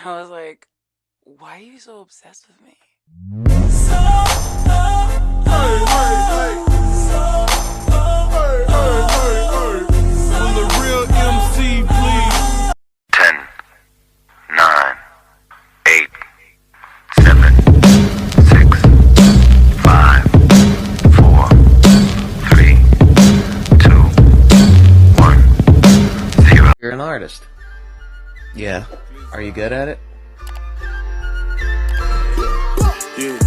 I was like, why are you so obsessed with me? On the real MC, please. 10, 9, 8, 7, 6, 5, 4, 3, 2, 1, 0. You're an artist. Yeah. Are you good at it? Yeah,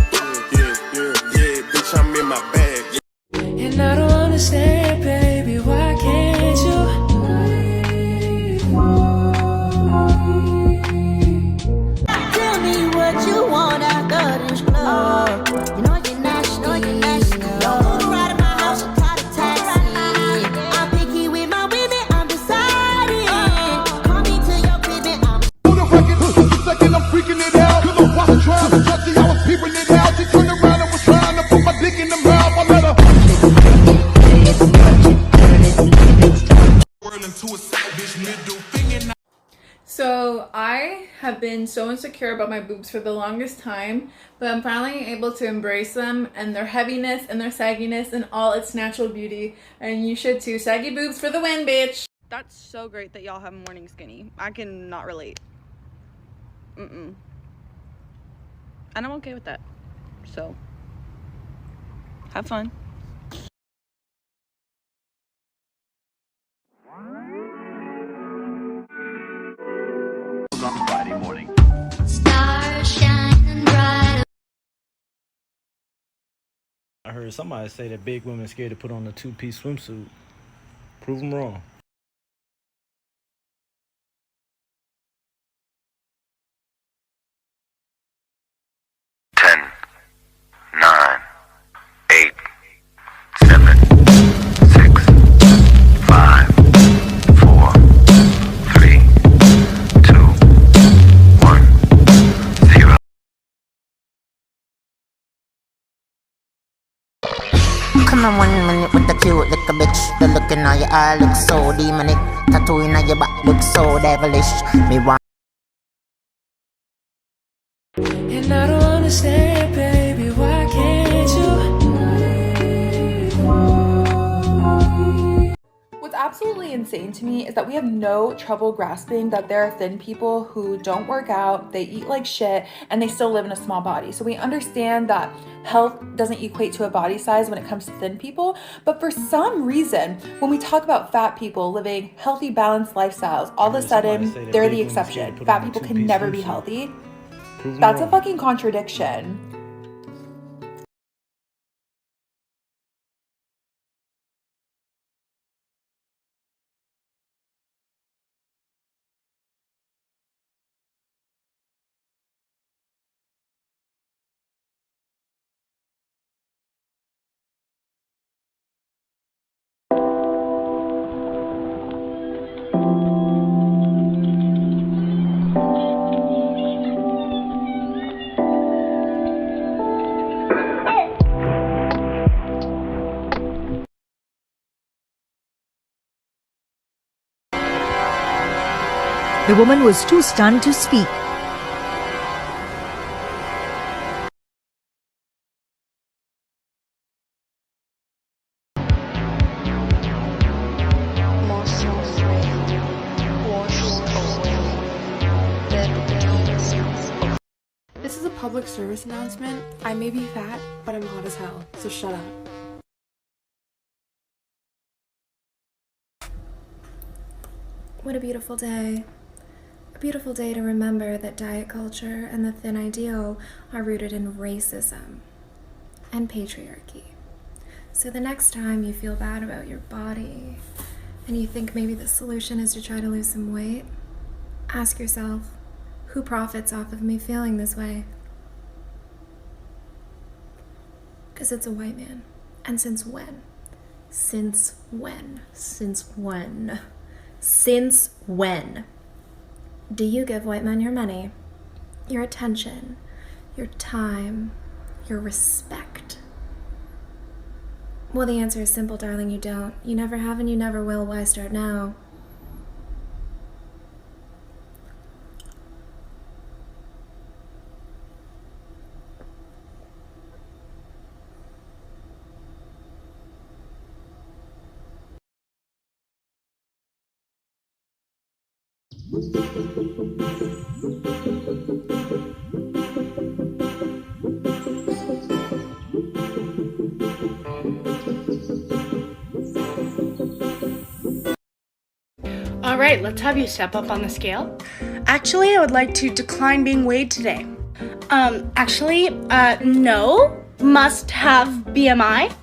bitch, I'm in my bag. And I don't understand, baby, why can't you? Tell me what you want after this club. You know you're national, Don't move right in my house, you call a taxi. I'm picky with my women, I'm deciding. Call me to your crib, I'm On the record, second I'm freaking it out. Cause I wasn't trying to touch it, I was peeping it out. She turned around and was trying to put my dick in the mouth. I let her Whirl into a savage middle finger. So I have been so insecure about my boobs for the longest time, but I'm finally able to embrace them and their heaviness and their sagginess and all its natural beauty. And you should too. Saggy boobs for the win, bitch. That's so great that y'all have morning skinny. I cannot relate. And I'm okay with that. So, have fun. On Friday morning. stars shining bright. I heard somebody say that big women scared to put on a two-piece swimsuit. Prove them wrong. Ten, 9, 8, 7, 6, 5, 4, 3, 2, 1, 0. Come on 1 minute with the cute little bitch. The look in your eye looks so demonic. Tattoo in your back looks so devilish. Me want And I don't understand, baby, why can't you? What's absolutely insane to me is that we have no trouble grasping that there are thin people who don't work out, they eat like shit, and they still live in a small body. So we understand that health doesn't equate to a body size when it comes to thin people, but for some reason, when we talk about fat people living healthy, balanced lifestyles, all of a sudden, they're the exception. Fat people can never be healthy. That's a fucking contradiction. The woman was too stunned to speak. This is a public service announcement. I may be fat, but I'm hot as hell, so shut up. What a beautiful day. A beautiful day to remember that diet culture and the thin ideal are rooted in racism and patriarchy. So the next time you feel bad about your body and you think maybe the solution is to try to lose some weight, ask yourself, who profits off of me feeling this way? Because it's a white man. And since when? Since when? Since when? Since when do you give white men your money, your attention, your time, your respect? Well, the answer is simple, darling, you don't. You never have and you never will. Why start now? All right, let's have you step up on the scale. Actually, I would like to decline being weighed today. No. Must have BMI.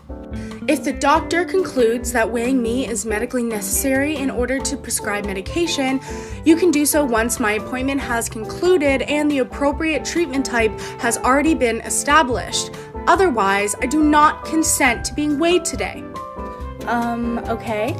If the doctor concludes that weighing me is medically necessary in order to prescribe medication, you can do so once my appointment has concluded and the appropriate treatment type has already been established. Otherwise, I do not consent to being weighed today. Okay.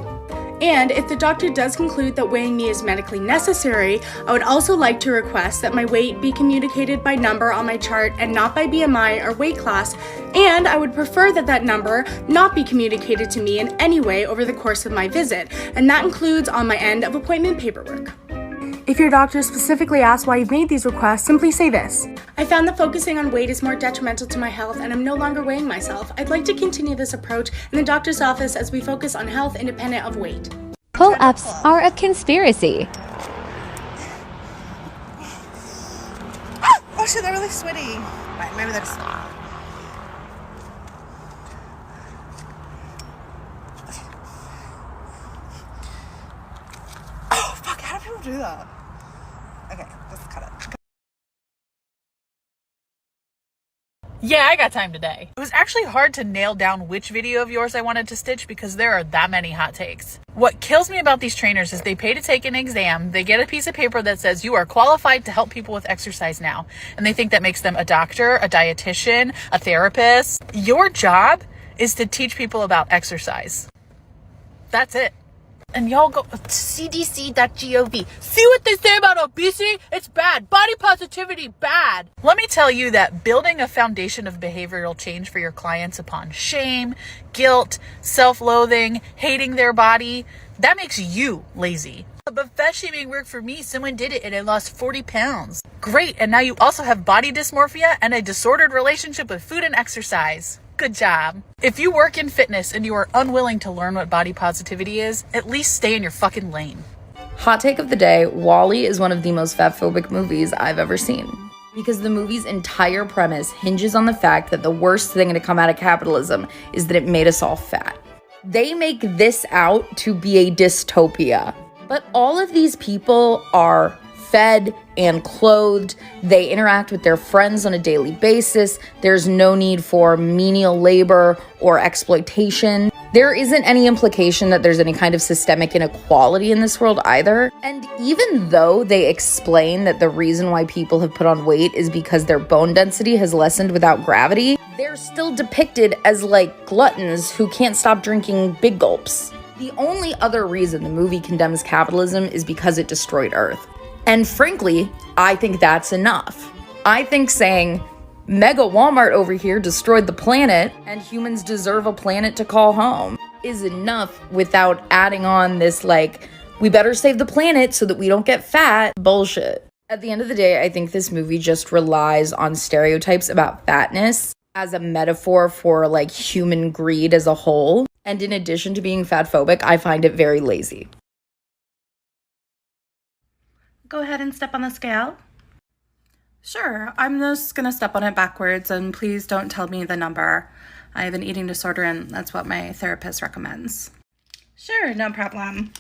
And if the doctor does conclude that weighing me is medically necessary, I would also like to request that my weight be communicated by number on my chart and not by BMI or weight class, and I would prefer that that number not be communicated to me in any way over the course of my visit, and that includes on my end of appointment paperwork. If your doctor specifically asks why you've made these requests, simply say this: I found that focusing on weight is more detrimental to my health and I'm no longer weighing myself. I'd like to continue this approach in the doctor's office as we focus on health independent of weight. Pull-ups are a conspiracy. Oh shit, they're really sweaty. Right, maybe that's... Oh fuck, how do people do that? Okay, let's cut it. Yeah, I got time today. It was actually hard to nail down which video of yours I wanted to stitch because there are that many hot takes. What kills me about these trainers is they pay to take an exam, they get a piece of paper that says you are qualified to help people with exercise now, and they think that makes them a doctor, a dietitian, a therapist. Your job is to teach people about exercise. That's it. And y'all go to cdc.gov. See what they say about obesity? It's bad. Body positivity, bad. Let me tell you that building a foundation of behavioral change for your clients upon shame, guilt, self-loathing, hating their body, that makes you lazy. But fat shaming worked for me. Someone did it and I lost 40 pounds. Great. And now you also have body dysmorphia and a disordered relationship with food and exercise. Good job. If you work in fitness and you are unwilling to learn what body positivity is, at least stay in your fucking lane. Hot take of the day, WALL-E is one of the most fatphobic movies I've ever seen. Because the movie's entire premise hinges on the fact that the worst thing to come out of capitalism is that it made us all fat. They make this out to be a dystopia. But all of these people are fed and clothed. They interact with their friends on a daily basis. There's no need for menial labor or exploitation. There isn't any implication that there's any kind of systemic inequality in this world either. And even though they explain that the reason why people have put on weight is because their bone density has lessened without gravity, they're still depicted as like gluttons who can't stop drinking big gulps. The only other reason the movie condemns capitalism is because it destroyed Earth. And frankly, I think that's enough. I think saying, Mega Walmart over here destroyed the planet and humans deserve a planet to call home is enough without adding on this like, we better save the planet so that we don't get fat bullshit. At the end of the day, I think this movie just relies on stereotypes about fatness as a metaphor for like human greed as a whole. And in addition to being fatphobic, I find it very lazy. Go ahead and step on the scale. Sure, I'm just gonna step on it backwards and please don't tell me the number. I have an eating disorder and that's what my therapist recommends. Sure, no problem.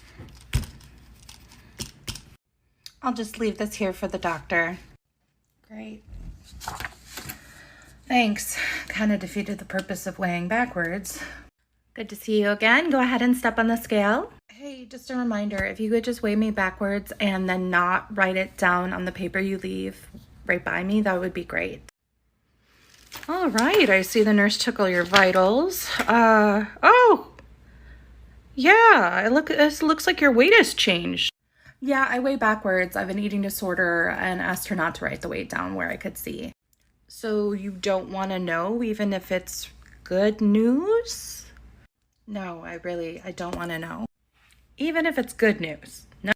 I'll just leave this here for the doctor. Great. Thanks. Kind of defeated the purpose of weighing backwards. Good to see you again. Go ahead and step on the scale. Hey, just a reminder, if you could just weigh me backwards and then not write it down on the paper you leave right by me, that would be great. All right, I see the nurse took all your vitals. Oh, yeah, it looks like your weight has changed. Yeah, I weigh backwards. I have an eating disorder and asked her not to write the weight down where I could see. So you don't want to know, even if it's good news? No, I don't want to know. Even if it's good news. No.